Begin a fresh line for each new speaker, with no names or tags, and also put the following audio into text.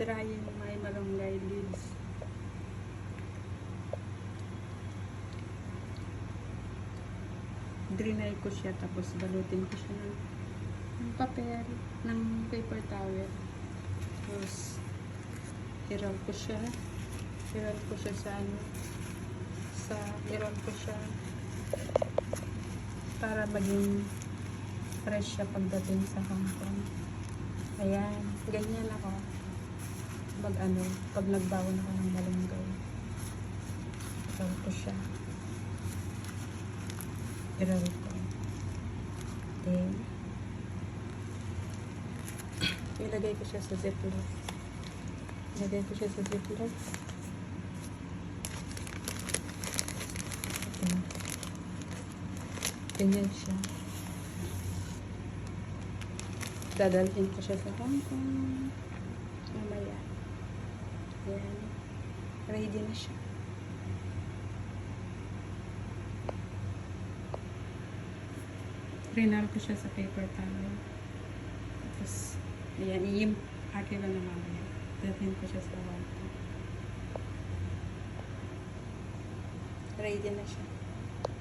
Dryer may malunggay leaves. Drenay ko siya, tapos balutin ko siya ng papel, ng paper towel. Tapos iral ko siya sa iral ko siya para maging fresh siya pagdating sa Hong Kong. Ayan, ganyan ako pag nagbawon ako ng malunggay. Iral ko siya. Iral ko. Then ilagay ko siya sa ziplock. Ilagay ko siya sa ziplock. Ganyan siya. Dadalhin ko siya sa Hong Kong. Mamaya. Ayan. Ready na siya. Rinar ko siya sa paper towel. Tapos, ayan, i-arte lang na mamaya. Dadalhin ko siya sa Hong Kong. Ready na siya.